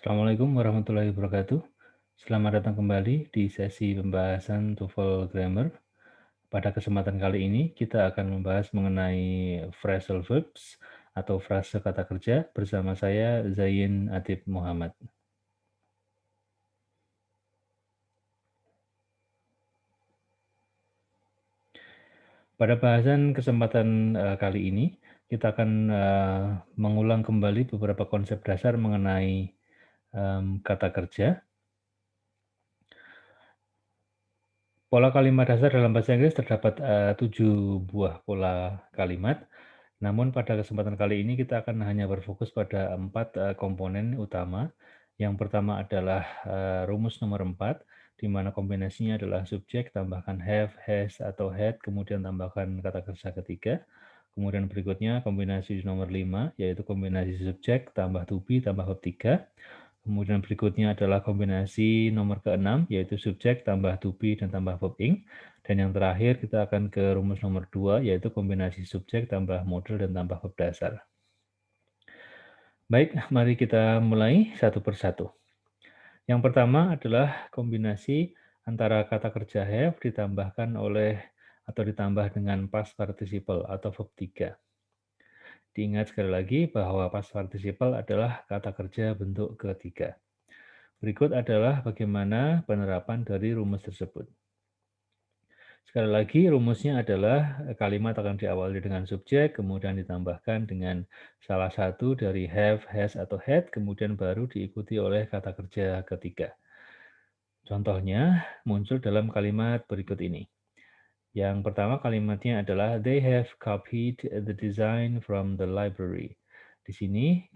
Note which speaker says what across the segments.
Speaker 1: Assalamualaikum warahmatullahi wabarakatuh. Selamat datang kembali di sesi pembahasan TOEFL Grammar. Pada kesempatan kali ini kita akan membahas mengenai phrasal verbs atau frase kata kerja bersama saya Zain Atib Muhammad. Pada bahasan kesempatan kali ini kita akan mengulang kembali beberapa konsep dasar mengenai kata kerja. Pola kalimat dasar dalam bahasa Inggris terdapat 7 buah pola kalimat. Namun pada kesempatan kali ini kita akan hanya berfokus pada 4 komponen utama. Yang pertama adalah rumus nomor 4, di mana kombinasinya adalah subjek tambahkan have, has, atau had, kemudian tambahkan kata kerja ketiga. Kemudian berikutnya kombinasi nomor 5, yaitu kombinasi subjek tambah to be tambah verb 3. Kemudian berikutnya adalah kombinasi nomor ke-6, yaitu subjek tambah to be dan tambah verb ing. Dan yang terakhir kita akan ke rumus nomor 2, yaitu kombinasi subjek tambah model dan tambah verb dasar. Baik, mari kita mulai satu persatu. Yang pertama adalah kombinasi antara kata kerja have ditambahkan oleh atau ditambah dengan past participle atau verb 3. Diingat sekali lagi bahwa past participle adalah kata kerja bentuk ketiga. Berikut adalah bagaimana penerapan dari rumus tersebut. Sekali lagi, rumusnya adalah kalimat akan diawali dengan subjek, kemudian ditambahkan dengan salah satu dari have, has, atau had, kemudian baru diikuti oleh kata kerja ketiga. Contohnya muncul dalam kalimat berikut ini. Yang pertama kalimatnya adalah they have copied the design from the library. Di sini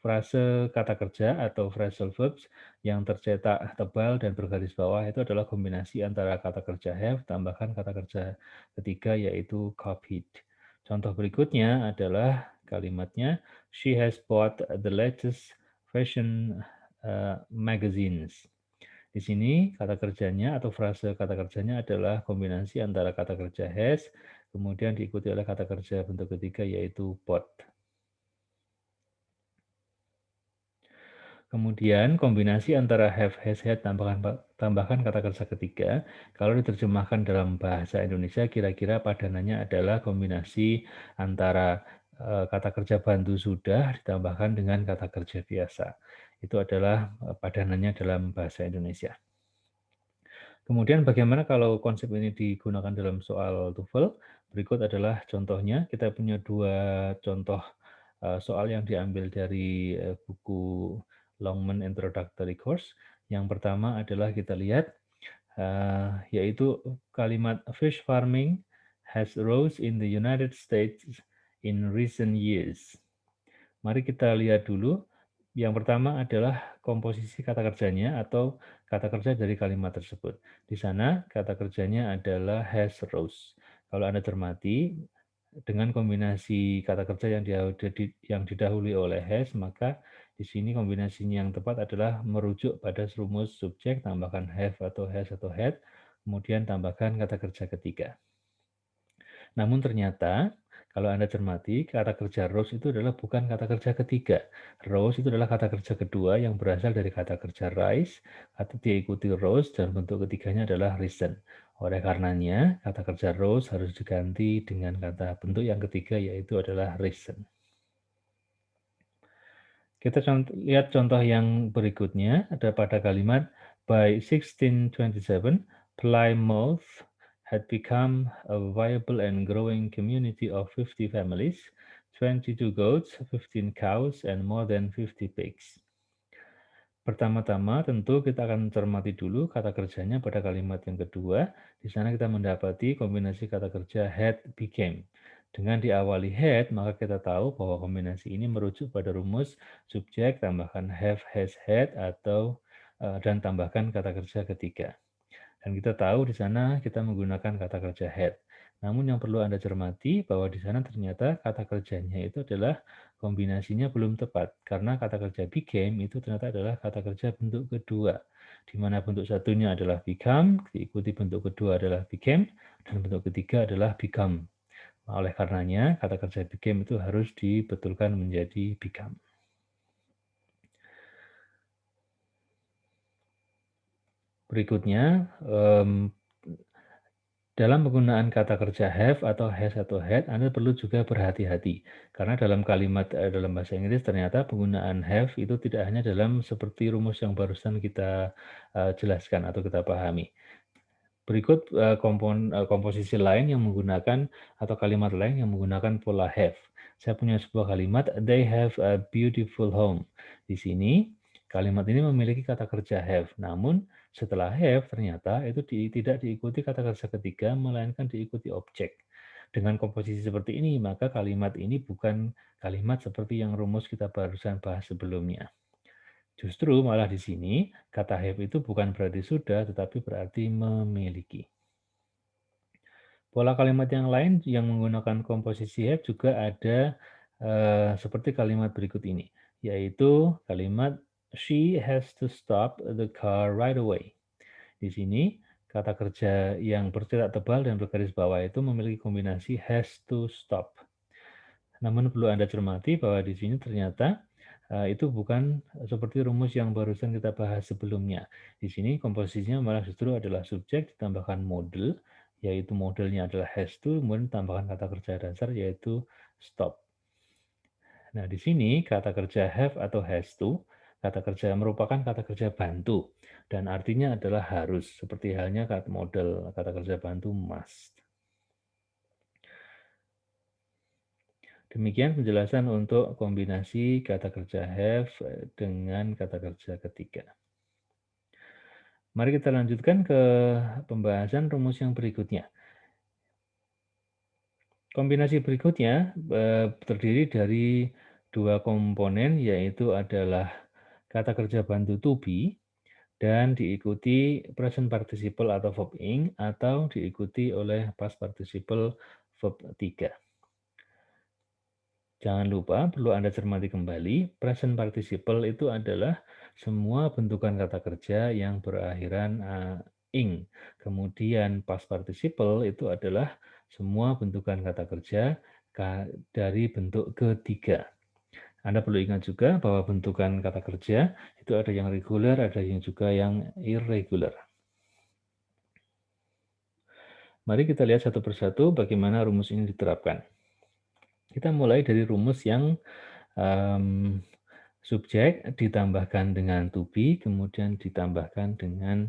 Speaker 1: frase kata kerja atau phrasal verbs yang tercetak tebal dan bergaris bawah itu adalah kombinasi antara kata kerja have tambahkan kata kerja ketiga yaitu copied. Contoh berikutnya adalah kalimatnya she has bought the latest fashion magazines. Di sini kata kerjanya atau frase kata kerjanya adalah kombinasi antara kata kerja has, kemudian diikuti oleh kata kerja bentuk ketiga yaitu bought. Kemudian kombinasi antara have, has, had, tambahkan kata kerja ketiga. Kalau diterjemahkan dalam bahasa Indonesia, kira-kira padanannya adalah kombinasi antara kata kerja bantu sudah ditambahkan dengan kata kerja biasa. Itu adalah padanannya dalam bahasa Indonesia. Kemudian bagaimana kalau konsep ini digunakan dalam soal TOEFL? Berikut adalah contohnya. Kita punya 2 contoh soal yang diambil dari buku Longman Introductory Course. Yang pertama adalah kita lihat, yaitu kalimat fish farming has rose in the United States in recent years. Mari kita lihat dulu. Yang pertama adalah komposisi kata kerjanya atau kata kerja dari kalimat tersebut. Di sana kata kerjanya adalah has rose. Kalau Anda cermati, dengan kombinasi kata kerja yang didahului oleh has, maka di sini kombinasinya yang tepat adalah merujuk pada rumus subjek, tambahkan have atau has atau had, kemudian tambahkan kata kerja ketiga. Namun ternyata kalau Anda cermati, kata kerja rose itu adalah bukan kata kerja ketiga. Rose itu adalah kata kerja kedua yang berasal dari kata kerja rise, atau diikuti rose dan bentuk ketiganya adalah risen. Oleh karenanya, kata kerja rose harus diganti dengan kata bentuk yang ketiga yaitu adalah risen. Kita lihat contoh yang berikutnya, ada pada kalimat by 1627, Plymouth had become a viable and growing community of 50 families, 22 goats, 15 cows, and more than 50 pigs. Pertama-tama tentu kita akan cermati dulu kata kerjanya pada kalimat yang kedua. Di sana kita mendapati kombinasi kata kerja had became. Dengan diawali had, maka kita tahu bahwa kombinasi ini merujuk pada rumus subjek tambahkan have, has, had, atau dan tambahkan kata kerja ketiga. Dan kita tahu di sana kita menggunakan kata kerja had. Namun yang perlu Anda cermati bahwa di sana ternyata kata kerjanya itu adalah kombinasinya belum tepat. Karena kata kerja became itu ternyata adalah kata kerja bentuk kedua. Di mana bentuk satunya adalah become, diikuti bentuk kedua adalah became, dan bentuk ketiga adalah become. Oleh karenanya kata kerja became itu harus dibetulkan menjadi become. Berikutnya, dalam penggunaan kata kerja have atau has atau had, Anda perlu juga berhati-hati. Karena dalam kalimat dalam bahasa Inggris ternyata penggunaan have itu tidak hanya dalam seperti rumus yang barusan kita jelaskan atau kita pahami. Berikut komposisi lain yang menggunakan atau kalimat lain yang menggunakan pola have. Saya punya sebuah kalimat, they have a beautiful home. Di sini kalimat ini memiliki kata kerja have, namun setelah have ternyata itu tidak diikuti kata kerja ketiga, melainkan diikuti objek. Dengan komposisi seperti ini, maka kalimat ini bukan kalimat seperti yang rumus kita barusan bahas sebelumnya. Justru malah di sini kata have itu bukan berarti sudah, tetapi berarti memiliki. Pola kalimat yang lain yang menggunakan komposisi have juga ada seperti kalimat berikut ini, yaitu kalimat she has to stop the car right away. Di sini kata kerja yang bercetak tebal dan bergaris bawah itu memiliki kombinasi has to stop. Namun perlu Anda cermati bahwa di sini ternyata itu bukan seperti rumus yang barusan kita bahas sebelumnya. Di sini komposisinya malah justru adalah subjek ditambahkan model, yaitu modelnya adalah has to, kemudian tambahkan kata kerja dasar yaitu stop. Nah, di sini kata kerja have atau has to, kata kerja merupakan kata kerja bantu dan artinya adalah harus, seperti halnya model kata kerja bantu must. Demikian penjelasan untuk kombinasi kata kerja have dengan kata kerja ketiga. Mari kita lanjutkan ke pembahasan rumus yang berikutnya. Kombinasi berikutnya terdiri dari dua komponen, yaitu adalah kata kerja bantu to be dan diikuti present participle atau verb ing atau diikuti oleh past participle verb 3. Jangan lupa perlu Anda cermati kembali, present participle itu adalah semua bentukan kata kerja yang berakhiran ing. Kemudian past participle itu adalah semua bentukan kata kerja dari bentuk ketiga. Anda perlu ingat juga bahwa bentukan kata kerja itu ada yang reguler, ada yang juga yang irregular. Mari kita lihat satu persatu bagaimana rumus ini diterapkan. Kita mulai dari rumus yang subjek ditambahkan dengan to be, kemudian ditambahkan dengan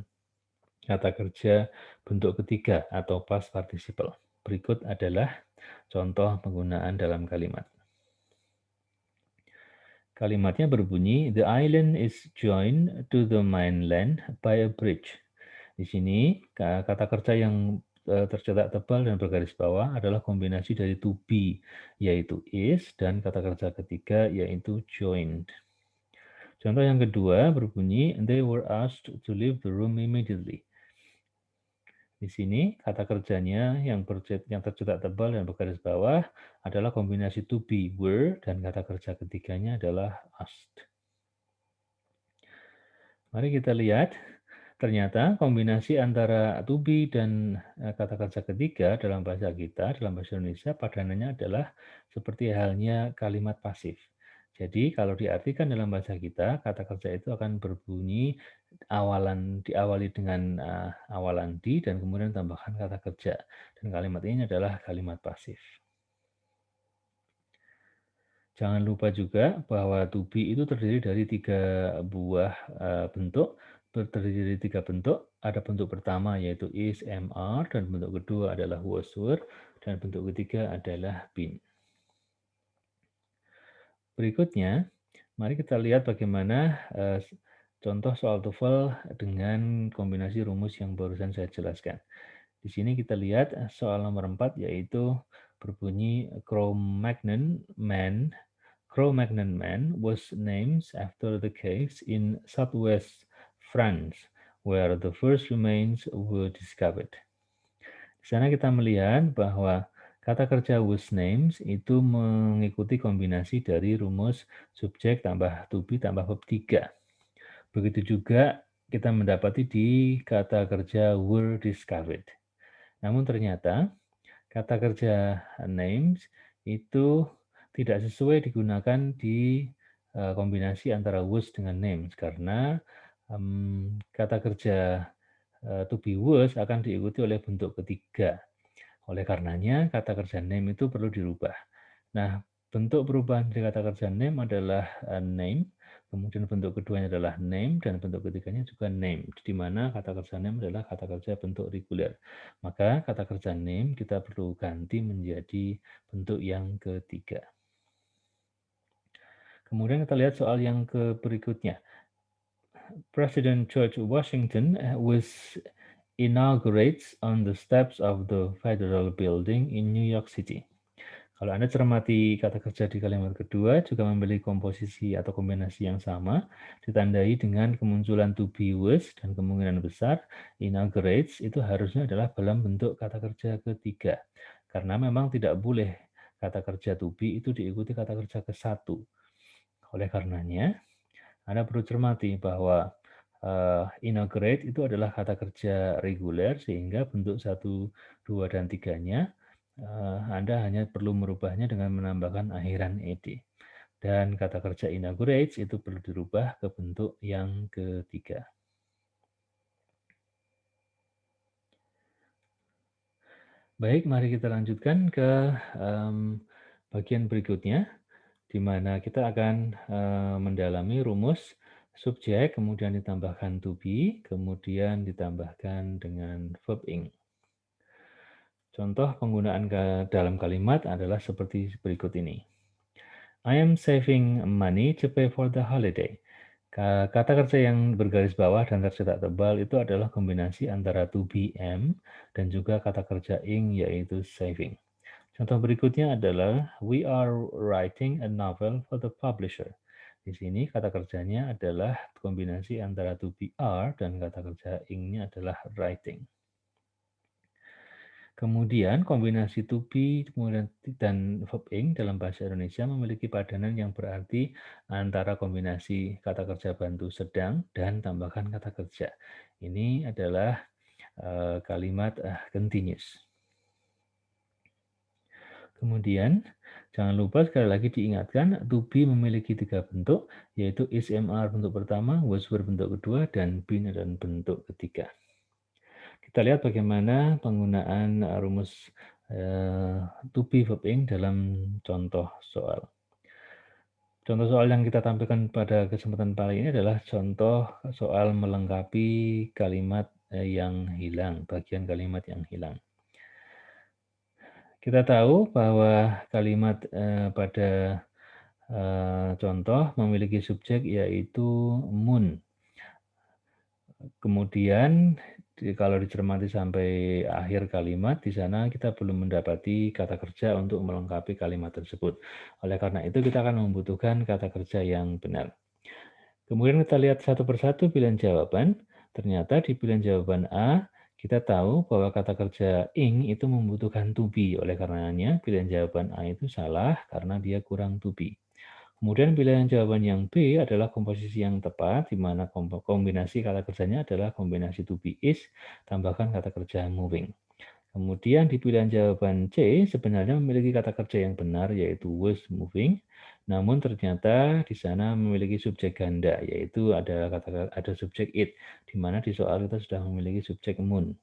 Speaker 1: kata kerja bentuk ketiga atau past participle. Berikut adalah contoh penggunaan dalam kalimat. Kalimatnya berbunyi, the island is joined to the mainland by a bridge. Di sini kata kerja yang tercetak tebal dan bergaris bawah adalah kombinasi dari to be, yaitu is, dan kata kerja ketiga yaitu joined. Contoh yang kedua berbunyi, they were asked to leave the room immediately. Di sini kata kerjanya yang tercetak tebal dan bergaris bawah adalah kombinasi to be, were, dan kata kerja ketiganya adalah asked. Mari kita lihat. Ternyata kombinasi antara to be dan kata kerja ketiga dalam bahasa kita, dalam bahasa Indonesia, padanannya adalah seperti halnya kalimat pasif. Jadi kalau diartikan dalam bahasa kita, kata kerja itu akan berbunyi diawali dengan awalan di dan kemudian tambahkan kata kerja. Dan kalimat ini adalah kalimat pasif. Jangan lupa juga bahwa to be itu terdiri dari tiga buah bentuk. Terdiri dari tiga bentuk. Ada bentuk pertama yaitu is, am, are, dan bentuk kedua adalah was, were, dan bentuk ketiga adalah been. Berikutnya, mari kita lihat bagaimana contoh soal TOEFL dengan kombinasi rumus yang barusan saya jelaskan. Di sini kita lihat soal nomor 4 yaitu berbunyi Cro-Magnon Man was named after the case in southwest France, where the first remains were discovered. Di sana kita melihat bahwa kata kerja was named itu mengikuti kombinasi dari rumus subjek tambah to be tambah verb 3. Begitu juga kita mendapati di kata kerja were discovered. Namun ternyata kata kerja names itu tidak sesuai digunakan di kombinasi antara was dengan names karena kata kerja to be was akan diikuti oleh bentuk ketiga. Oleh karenanya, kata kerja name itu perlu dirubah. Nah, bentuk perubahan dari kata kerja name adalah name, kemudian bentuk keduanya adalah name, dan bentuk ketiganya juga name, di mana kata kerja name adalah kata kerja bentuk reguler. Maka kata kerja name kita perlu ganti menjadi bentuk yang ketiga. Kemudian kita lihat soal yang berikutnya. President George Washington was inaugurates on the steps of the Federal Building in New York City. Kalau Anda cermati kata kerja di kalimat kedua juga memiliki komposisi atau kombinasi yang sama, ditandai dengan kemunculan to be was dan kemungkinan besar inaugurates itu harusnya adalah dalam bentuk kata kerja ketiga. Karena memang tidak boleh kata kerja to be itu diikuti kata kerja ke satu. Oleh karenanya, Anda perlu cermati bahwa inaugurate itu adalah kata kerja reguler sehingga bentuk 1, 2, dan 3-nya Anda hanya perlu merubahnya dengan menambahkan akhiran ed. Dan kata kerja inaugurates itu perlu dirubah ke bentuk yang ketiga. Baik, mari kita lanjutkan ke bagian berikutnya, di mana kita akan mendalami rumus subjek, kemudian ditambahkan to be, kemudian ditambahkan dengan verb ing. Contoh penggunaan dalam kalimat adalah seperti berikut ini. I am saving money to pay for the holiday. Kata kerja yang bergaris bawah dan tercetak tebal itu adalah kombinasi antara to be am dan juga kata kerja ing yaitu saving. Contoh berikutnya adalah we are writing a novel for the publisher. Di sini kata kerjanya adalah kombinasi antara to be are dan kata kerja ing-nya adalah writing. Kemudian kombinasi to be kemudian dan verb ing dalam bahasa Indonesia memiliki padanan yang berarti antara kombinasi kata kerja bantu sedang dan tambahkan kata kerja. Ini adalah kalimat continuous. Kemudian, jangan lupa sekali lagi diingatkan, to be memiliki 3 bentuk, yaitu is, am, are bentuk pertama, was, were bentuk kedua, dan been dan bentuk ketiga. Kita lihat bagaimana penggunaan rumus to be verb ing dalam contoh soal. Contoh soal yang kita tampilkan pada kesempatan kali ini adalah contoh soal melengkapi kalimat yang hilang, bagian kalimat yang hilang. Kita tahu bahwa kalimat pada contoh memiliki subjek yaitu moon. Kemudian kalau dicermati sampai akhir kalimat, di sana kita belum mendapati kata kerja untuk melengkapi kalimat tersebut. Oleh karena itu kita akan membutuhkan kata kerja yang benar. Kemudian kita lihat satu persatu pilihan jawaban. Ternyata di pilihan jawaban A, kita tahu bahwa kata kerja ing itu membutuhkan to be. Oleh karenanya pilihan jawaban A itu salah karena dia kurang to be. Kemudian pilihan jawaban yang B adalah komposisi yang tepat, di mana kombinasi kata kerjanya adalah kombinasi to be is, tambahkan kata kerja moving. Kemudian di pilihan jawaban C sebenarnya memiliki kata kerja yang benar, yaitu was moving, namun ternyata di sana memiliki subjek ganda, yaitu ada subjek it, di mana di soal kita sudah memiliki subjek moon.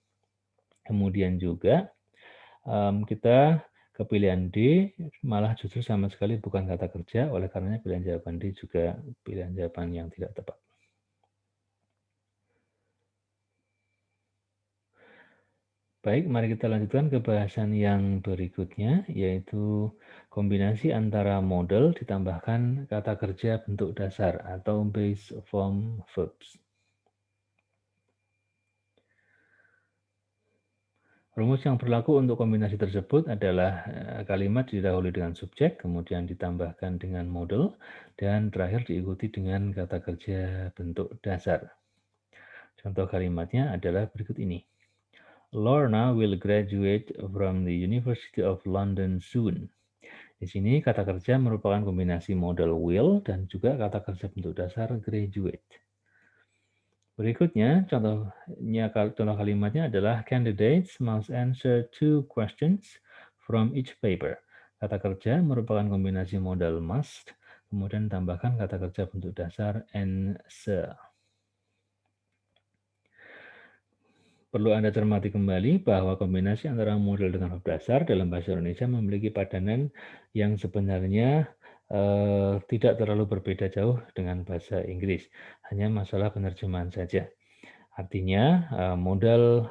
Speaker 1: Kemudian juga kita ke pilihan D malah justru sama sekali bukan kata kerja, oleh karenanya pilihan jawaban D juga pilihan jawaban yang tidak tepat. Baik, mari kita lanjutkan ke bahasan yang berikutnya, yaitu kombinasi antara model ditambahkan kata kerja bentuk dasar atau base form verbs. Rumus yang berlaku untuk kombinasi tersebut adalah kalimat didahului dengan subjek, kemudian ditambahkan dengan model, dan terakhir diikuti dengan kata kerja bentuk dasar. Contoh kalimatnya adalah berikut ini. Lorna will graduate from the University of London soon. Di sini kata kerja merupakan kombinasi model will dan juga kata kerja bentuk dasar graduate. Berikutnya, contoh kalimatnya adalah candidates must answer 2 questions from each paper. Kata kerja merupakan kombinasi modal must, kemudian tambahkan kata kerja bentuk dasar answer. Perlu Anda cermati kembali bahwa kombinasi antara model dengan huruf dasar dalam bahasa Indonesia memiliki padanan yang sebenarnya tidak terlalu berbeda jauh dengan bahasa Inggris, hanya masalah penerjemahan saja. Artinya modal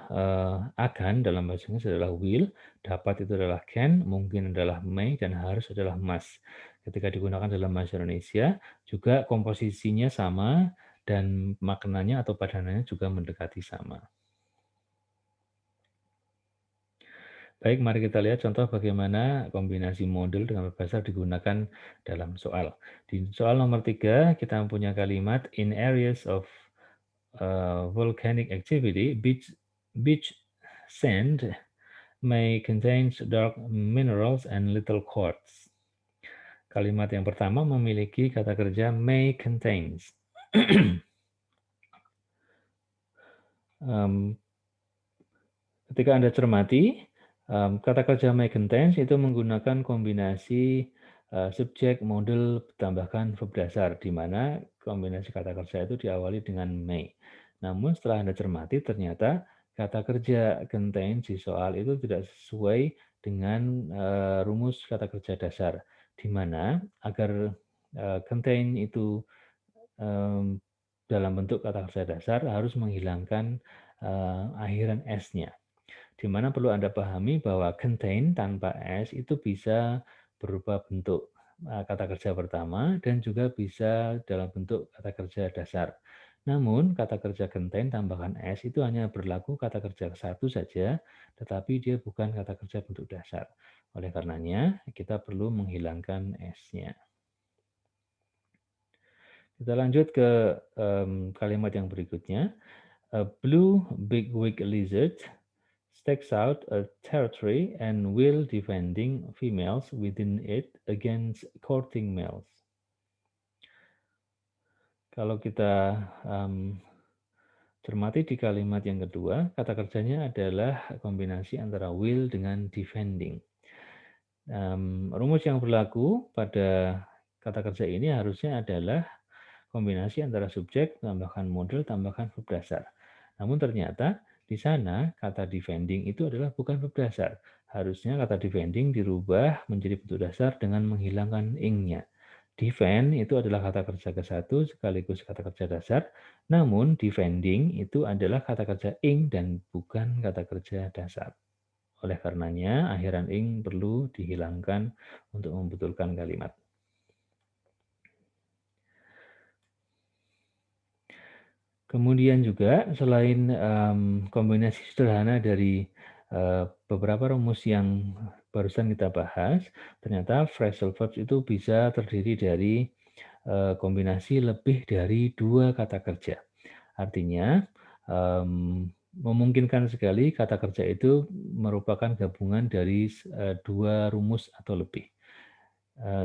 Speaker 1: akan dalam bahasa Inggris adalah will, dapat itu adalah can, mungkin adalah may, dan harus adalah must. Ketika digunakan dalam bahasa Indonesia, juga komposisinya sama dan maknanya atau padanannya juga mendekati sama. Baik, mari kita lihat contoh bagaimana kombinasi model dengan bahasa digunakan dalam soal. Di soal nomor 3, kita punya kalimat in areas of volcanic activity, beach sand may contain dark minerals and little quartz. Kalimat yang pertama memiliki kata kerja may contains. Ketika Anda cermati, kata kerja may contains itu menggunakan kombinasi subjek, model, tambahkan verb dasar, di mana kombinasi kata kerja itu diawali dengan may. Namun setelah Anda cermati, ternyata kata kerja contains di soal itu tidak sesuai dengan rumus kata kerja dasar, di mana agar contain itu dalam bentuk kata kerja dasar harus menghilangkan akhiran S-nya. Di mana perlu Anda pahami bahwa contain tanpa S itu bisa berupa bentuk kata kerja pertama dan juga bisa dalam bentuk kata kerja dasar. Namun, kata kerja contain tambahkan S itu hanya berlaku kata kerja satu saja, tetapi dia bukan kata kerja bentuk dasar. Oleh karenanya, kita perlu menghilangkan S-nya. Kita lanjut ke kalimat yang berikutnya. A blue bigwig lizard stakes out a territory and will defending females within it against courting males. Kalau kita cermati di kalimat yang kedua, kata kerjanya adalah kombinasi antara will dengan defending. Rumus yang berlaku pada kata kerja ini harusnya adalah kombinasi antara subjek, tambahkan model, tambahkan verb dasar. Namun ternyata di sana kata defending itu adalah bukan verb dasar. Harusnya kata defending dirubah menjadi bentuk dasar dengan menghilangkan ing-nya. Defend itu adalah kata kerja ke-1 sekaligus kata kerja dasar, namun defending itu adalah kata kerja ing dan bukan kata kerja dasar. Oleh karenanya, akhiran ing perlu dihilangkan untuk membetulkan kalimat. Kemudian juga selain kombinasi sederhana dari beberapa rumus yang barusan kita bahas, ternyata phrasal verbs itu bisa terdiri dari kombinasi lebih dari 2 kata kerja. Artinya memungkinkan sekali kata kerja itu merupakan gabungan dari 2 rumus atau lebih.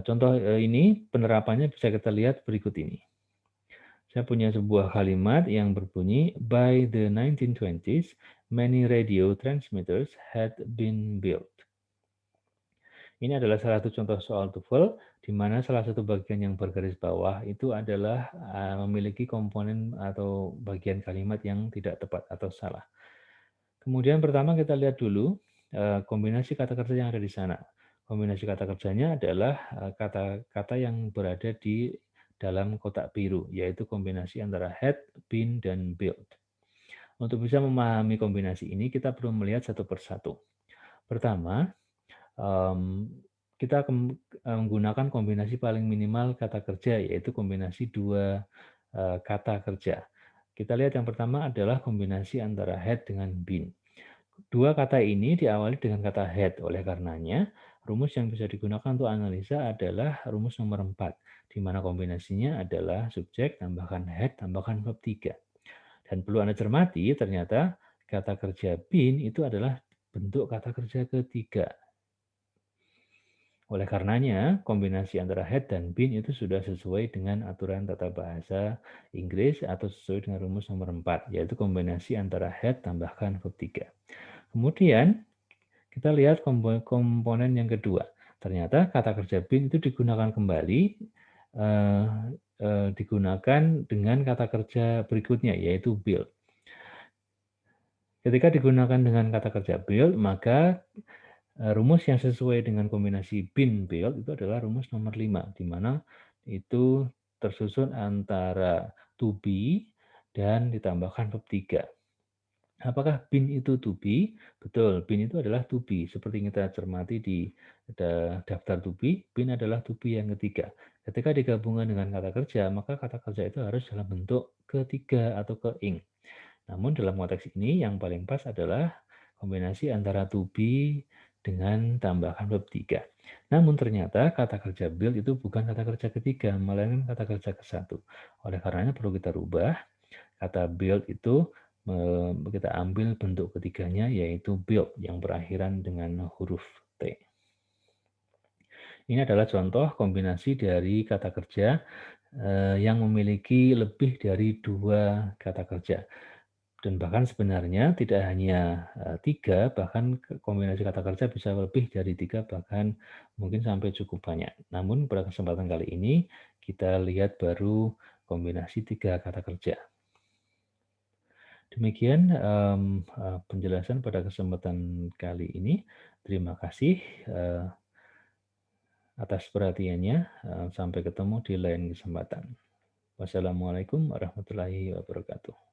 Speaker 1: Contoh ini penerapannya bisa kita lihat berikut ini. Saya punya sebuah kalimat yang berbunyi, by the 1920s, many radio transmitters had been built. Ini adalah salah satu contoh soal TOEFL, di mana salah satu bagian yang bergaris bawah itu adalah memiliki komponen atau bagian kalimat yang tidak tepat atau salah. Kemudian pertama kita lihat dulu kombinasi kata kerja yang ada di sana. Kombinasi kata kerjanya adalah kata-kata yang berada di dalam kotak biru, yaitu kombinasi antara had, been, dan built. Untuk bisa memahami kombinasi ini, kita perlu melihat satu persatu. Pertama, kita menggunakan kombinasi paling minimal kata kerja, yaitu kombinasi 2 kata kerja. Kita lihat yang pertama adalah kombinasi antara had dengan been. 2 kata ini diawali dengan kata had, oleh karenanya rumus yang bisa digunakan untuk analisa adalah rumus nomor 4, di mana kombinasinya adalah subjek, tambahkan had, tambahkan verb 3. Dan perlu Anda cermati, ternyata kata kerja been itu adalah bentuk kata kerja ketiga. Oleh karenanya, kombinasi antara had dan been itu sudah sesuai dengan aturan tata bahasa Inggris atau sesuai dengan rumus nomor 4, yaitu kombinasi antara had tambahkan verb 3. Kemudian, kita lihat komponen yang kedua. Ternyata kata kerja been itu digunakan kembali, digunakan dengan kata kerja berikutnya, yaitu build. Ketika digunakan dengan kata kerja build, maka rumus yang sesuai dengan kombinasi bin build itu adalah rumus nomor 5, di mana itu tersusun antara to be dan ditambahkan verb 3. Apakah bin itu to be? Betul, bin itu adalah to be. Seperti kita cermati di daftar to be, bin adalah to be yang ketiga. Ketika digabungkan dengan kata kerja, maka kata kerja itu harus dalam bentuk ketiga atau ke-ing. Namun dalam konteks ini yang paling pas adalah kombinasi antara to be dengan tambahan verb 3. Namun ternyata kata kerja build itu bukan kata kerja ketiga, melainkan kata kerja ke-1. Oleh karenanya perlu kita rubah. Kata build itu kita ambil bentuk ketiganya yaitu build yang berakhiran dengan huruf T. Ini adalah contoh kombinasi dari kata kerja yang memiliki lebih dari 2 kata kerja. Dan bahkan sebenarnya tidak hanya 3, bahkan kombinasi kata kerja bisa lebih dari 3, bahkan mungkin sampai cukup banyak. Namun pada kesempatan kali ini kita lihat baru kombinasi 3 kata kerja. Demikian penjelasan pada kesempatan kali ini. Terima kasih atas perhatiannya. Sampai ketemu di lain kesempatan. Wassalamualaikum warahmatullahi wabarakatuh.